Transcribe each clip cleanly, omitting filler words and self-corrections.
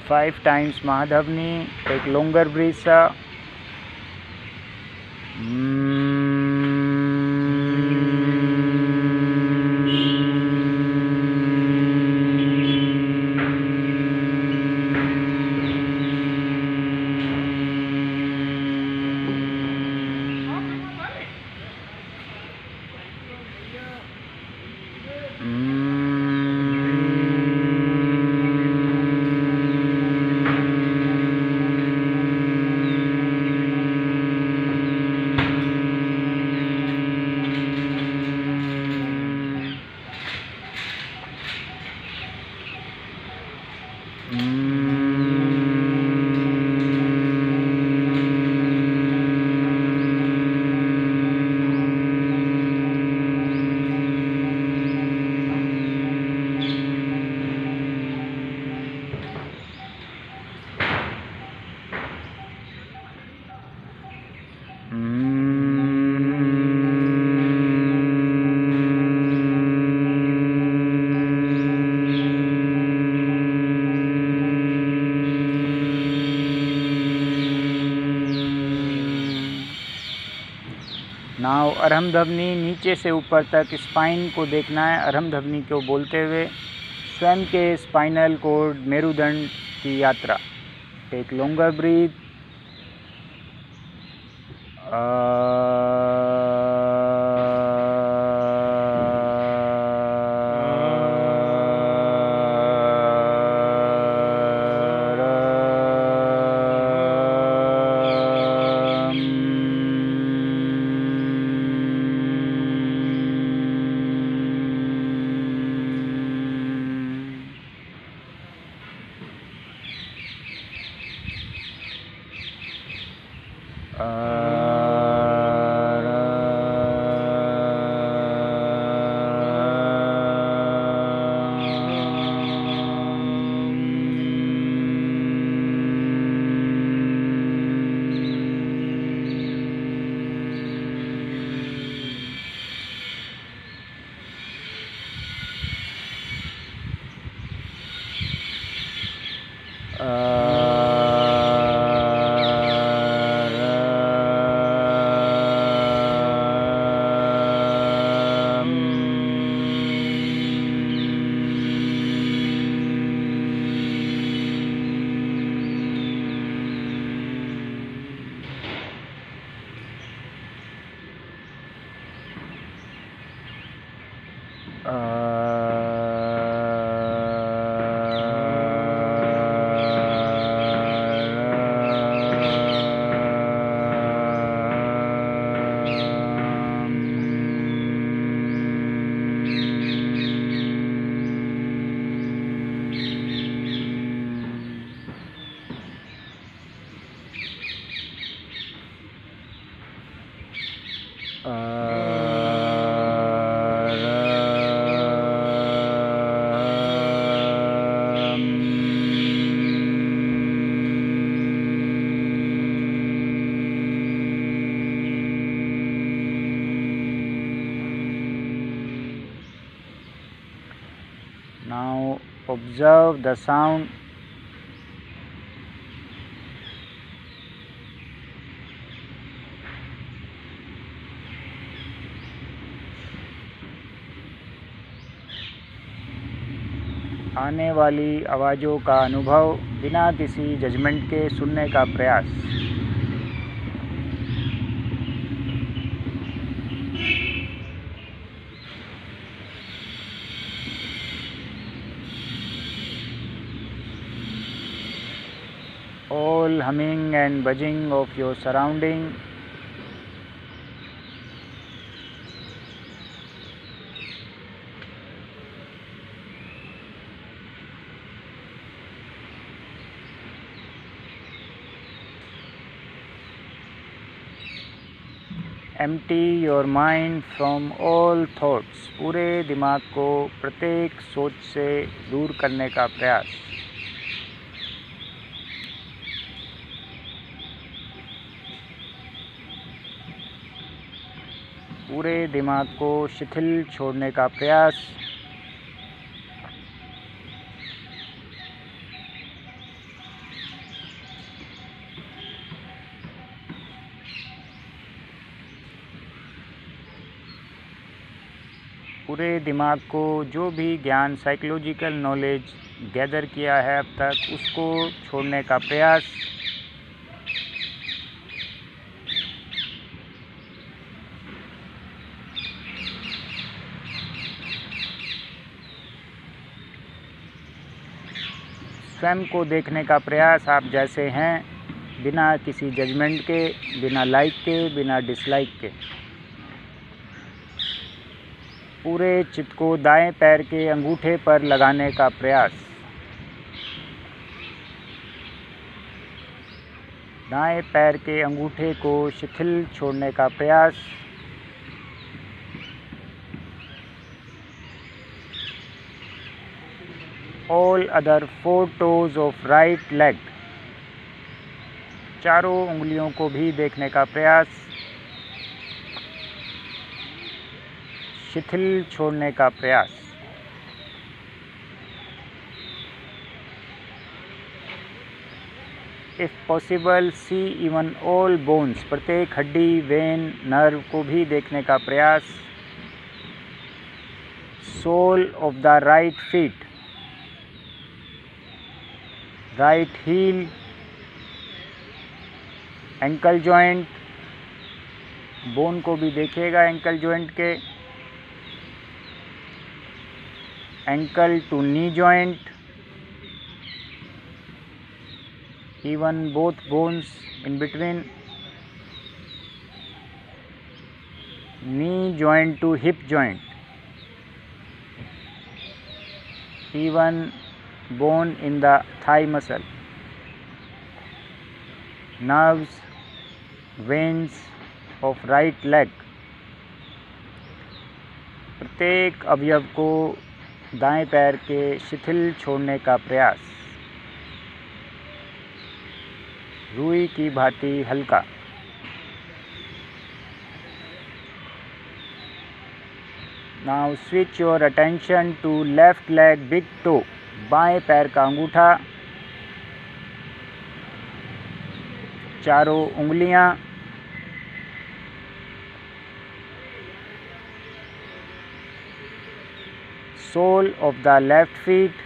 5 times Mahadhavni. Take longer breaths. Now Arham ध्वनि नीचे से ऊपर तक स्पाइन को देखना है। अरहम ध्वनि को बोलते हुए स्वयं के स्पाइनल कोड मेरुदंड की यात्रा। Take longer breath. Now observe the sound. आने वाली आवाज़ों का अनुभव बिना किसी जजमेंट के सुनने का प्रयास। All humming and buzzing of your surrounding. Empty your mind from all thoughts. पूरे दिमाग को प्रत्येक सोच से दूर करने का प्रयास। पूरे दिमाग को शिथिल छोड़ने का प्रयास। पूरे दिमाग को जो भी ज्ञान, साइकोलॉजिकल नॉलेज गैदर किया है अब तक, उसको छोड़ने का प्रयास। स्वयं को देखने का प्रयास, आप जैसे हैं, बिना किसी जजमेंट के, बिना लाइक के, बिना डिसलाइक के। पूरे चित्त को दाएं पैर के अंगूठे पर लगाने का प्रयास। दाएं पैर के अंगूठे को शिथिल छोड़ने का प्रयास। All other 4 toes of right leg, चारों उंगलियों को भी देखने का प्रयास, शिथिल छोड़ने का प्रयास। If possible, see even all bones, प्रत्येक हड्डी, वेन, नर्व को भी देखने का प्रयास। Sole of the right feet, right heel, ankle joint, bone को भी देखिएगा एंकल जॉइंट के। Ankle to knee joint, even both bones in between. Knee joint to hip joint, even bone in the thigh muscle. Nerves, veins of right leg, प्रत्येक अवयव को दाएं पैर के शिथिल छोड़ने का प्रयास। रुई की भांति हल्का। Now switch your attention to left leg big toe, बाएं पैर का अंगूठा, चारों उंगलियां, sole of the left feet,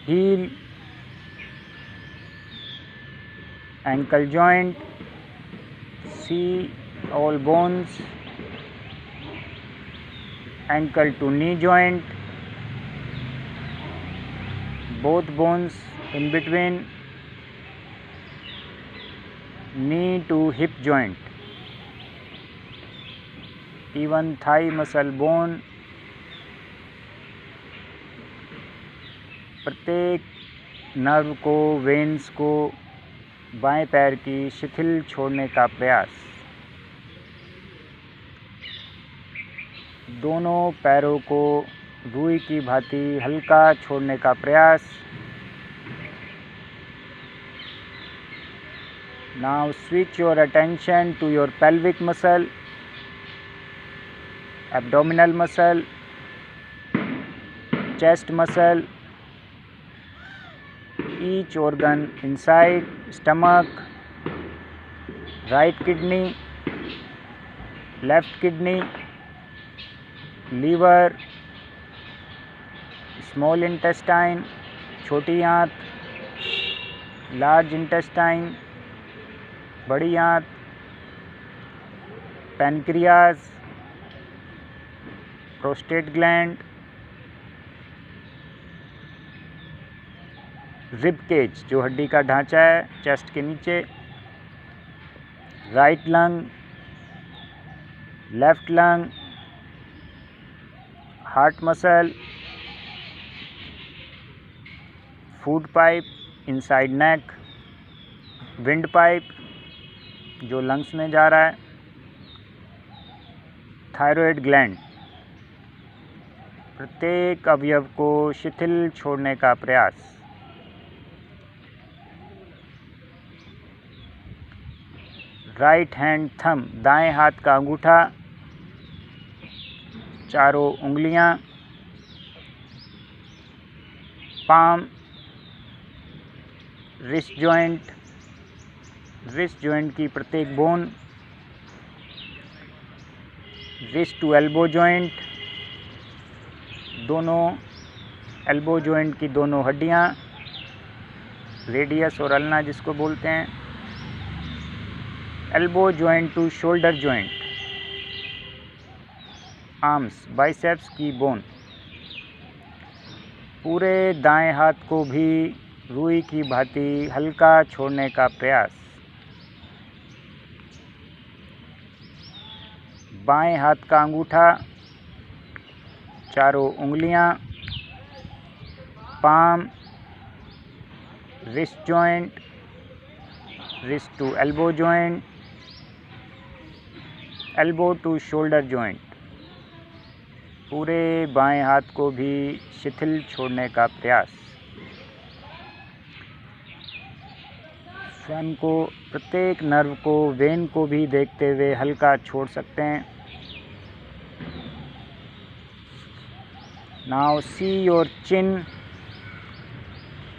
heel, ankle joint, see all bones, ankle to knee joint, both bones in between, knee to hip joint, even thigh muscle bone, प्रत्येक nerve को, veins को बाएं पैर की शिथिल छोड़ने का प्रयास। दोनों पैरों को रुई की भांति हल्का छोड़ने का प्रयास। Now switch your attention to your pelvic muscle, abdominal muscle, chest muscle, each organ inside, stomach, right kidney, left kidney, liver, small intestine, छोटी आंत, large intestine, बड़ी आंत, pancreas, prostate gland, rib cage जो हड्डी का ढांचा है चेस्ट के नीचे, right lung, left lung, heart muscle, food pipe inside neck, wind pipe जो लंग्स में जा रहा है, थायराइड ग्लैंड। प्रत्येक अवयव को शिथिल छोड़ने का प्रयास। राइट हैंड थंब, दाएं हाथ का अंगूठा, चारों उंगलियां, palm, wrist joint, wrist joint की प्रत्येक bone, wrist to elbow joint, दोनों एल्बो जॉइंट की दोनों हड्डियाँ, रेडियस और अल्ना जिसको बोलते हैं। Elbow joint to shoulder joint, arms, biceps की बोन। पूरे दाएं हाथ को भी रुई की भांति हल्का छोड़ने का प्रयास। बाएं हाथ का अंगूठा, चारों उंगलियां, palm, wrist joint, wrist to elbow joint, elbow to shoulder joint. पूरे बाएं हाथ को भी शिथिल छोड़ने का प्रयास। स्वयं को, प्रत्येक नर्व को, वेन को भी देखते हुए हल्का छोड़ सकते हैं। Now see your chin,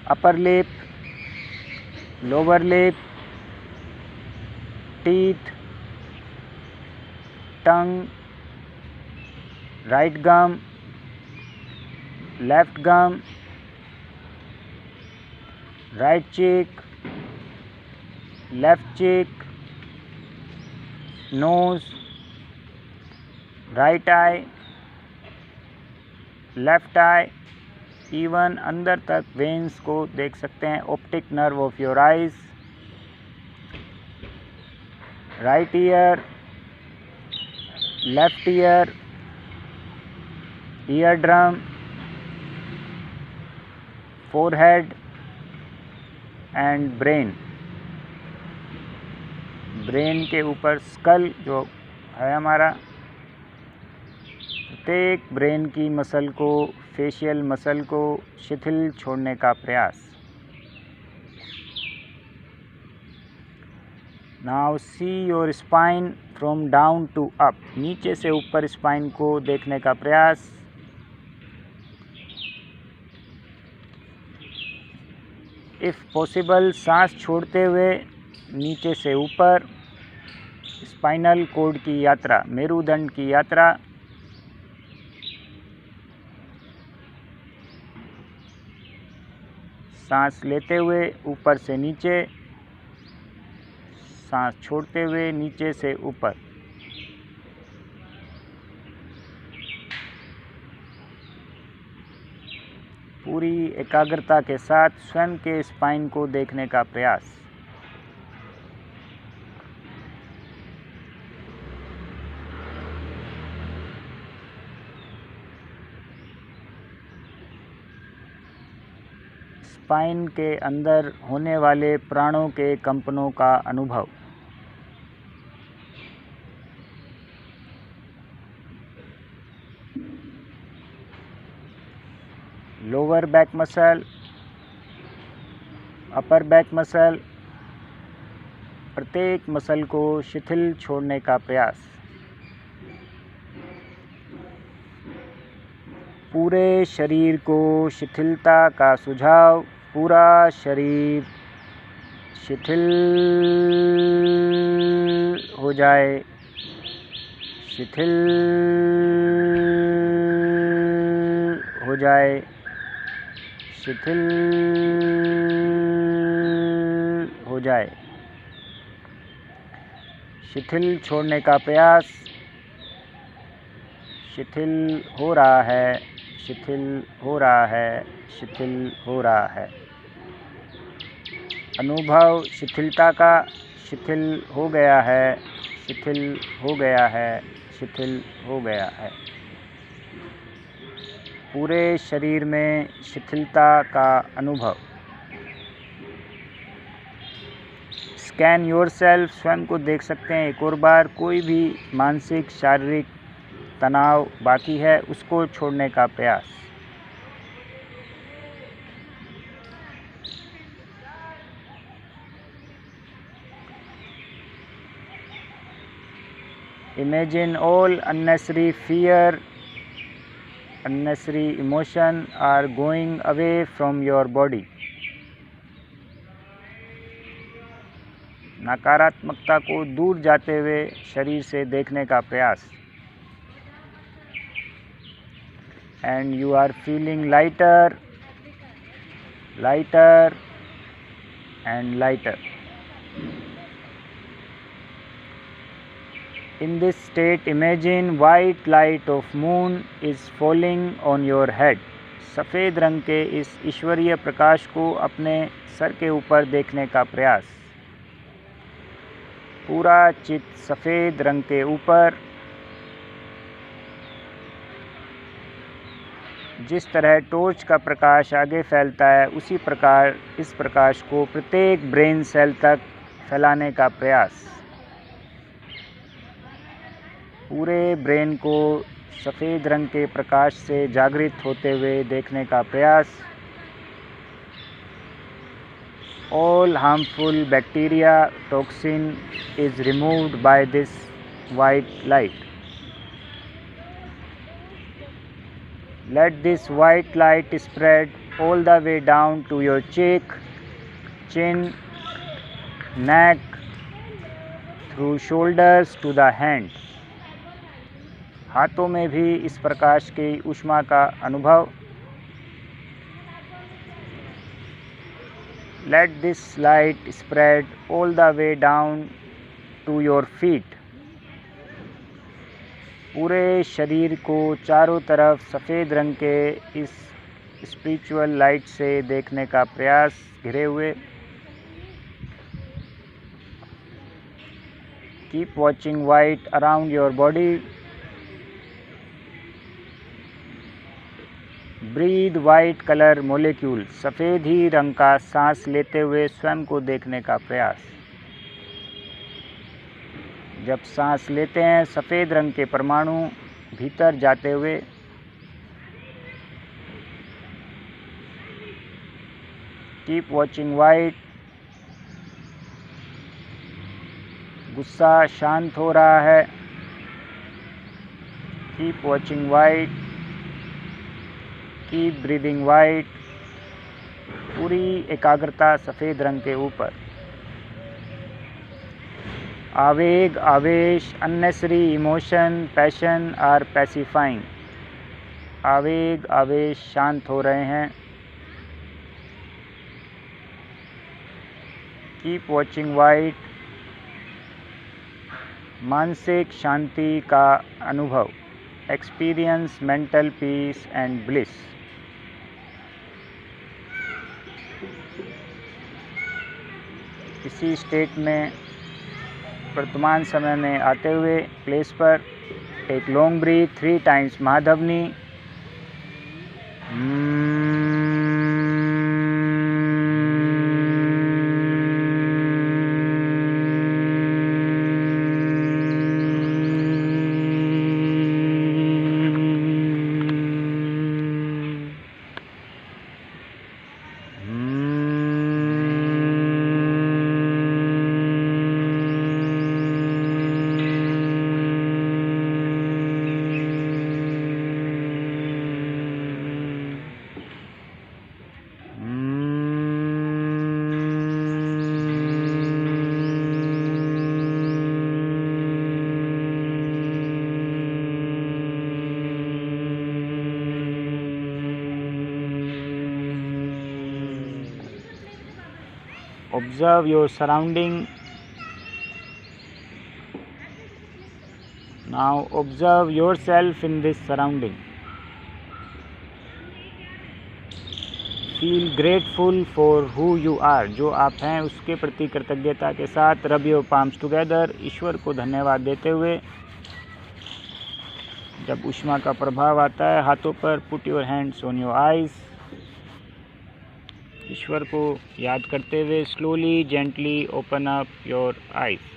upper lip, lower lip, teeth, tongue, right gum, left gum, right cheek, left cheek, nose, right eye, left eye, even अंदर तक वेन्स को देख सकते हैं। Optic nerve of your eyes, right ear, left ear, ear drum, forehead and brain. Brain के ऊपर school जो है हमारा। प्रत्येक ब्रेन की मसल को, फेशियल मसल को शिथिल छोड़ने का प्रयास। Now see your spine from down to up, नीचे से ऊपर स्पाइन को देखने का प्रयास। इफ़ पॉसिबल सांस छोड़ते हुए नीचे से ऊपर स्पाइनल कॉर्ड की यात्रा, मेरुदंड की यात्रा। सांस लेते हुए ऊपर से नीचे, सांस छोड़ते हुए नीचे से ऊपर। पूरी एकाग्रता के साथ स्वयं के स्पाइन को देखने का प्रयास। स्पाइन के अंदर होने वाले प्राणों के कंपनों का अनुभव। Lower back muscle, upper back muscle, प्रत्येक मसल को शिथिल छोड़ने का प्रयास। पूरे शरीर को शिथिलता का सुझाव। पूरा शरीर शिथिल हो जाए, शिथिल हो जाए, शिथिल हो जाए। शिथिल छोड़ने का प्रयास। शिथिल हो रहा है, शिथिल हो रहा है, शिथिल हो रहा है। अनुभव शिथिलता का, शिथिल हो गया है, शिथिल हो गया है, शिथिल हो गया है। पूरे शरीर में शिथिलता का अनुभव। स्कैन योरसेल्फ, स्वयं को देख सकते हैं एक और बार। कोई भी मानसिक शारीरिक तनाव बाकी है उसको छोड़ने का प्रयास। Imagine all unnecessary fear, unnecessary emotion are going away from your body. नकारात्मकता को दूर जाते हुए शरीर से देखने का प्रयास। and you are feeling lighter, lighter and lighter. In this state, imagine white light of moon is falling on your head. सफ़ेद रंग के इस ईश्वरीय प्रकाश को अपने सर के ऊपर देखने का प्रयास। पूरा चित्त सफ़ेद रंग के ऊपर। जिस तरह टॉर्च का प्रकाश आगे फैलता है, उसी प्रकार इस प्रकाश को प्रत्येक ब्रेन सेल तक फैलाने का प्रयास। पूरे ब्रेन को सफ़ेद रंग के प्रकाश से जागृत होते हुए देखने का प्रयास। All harmful bacteria, toxin is removed by this white light. Let this white light spread all the way down to your cheek, chin, neck, through shoulders to the hand. हाथों में भी इस प्रकाश की ऊष्मा का अनुभव। Let this light spread all the way down to your feet. पूरे शरीर को चारों तरफ सफ़ेद रंग के इस स्पिरिचुअल लाइट से देखने का प्रयास घिरे हुए। Keep watching white around your body. Breathe white colour molecule, सफ़ेद ही रंग का सांस लेते हुए स्वयं को देखने का प्रयास। जब सांस लेते हैं, सफ़ेद रंग के परमाणु भीतर जाते हुए। Keep watching white. गुस्सा शांत हो रहा है। Keep watching white. Keep breathing white. पूरी एकाग्रता सफ़ेद रंग के ऊपर। आवेग, आवेश, unnecessary emotion, passion are pacifying. आवेग, आवेश शांत हो रहे हैं। Keep watching white. मानसिक शांति का अनुभव। Experience mental peace and bliss. इसी स्टेट में वर्तमान समय में आते हुए प्लेस पर take long breath 3 times Mahadhvani. Observe your surrounding. Now observe yourself in this surrounding. Feel grateful for who you are. जो आप हैं उसके प्रति कृतज्ञता के साथ rub your palms together. ईश्वर को धन्यवाद देते हुए जब ऊष्मा का प्रभाव आता है हाथों पर, put your hands on your eyes. ईश्वर को याद करते हुए slowly, gently open up your eyes.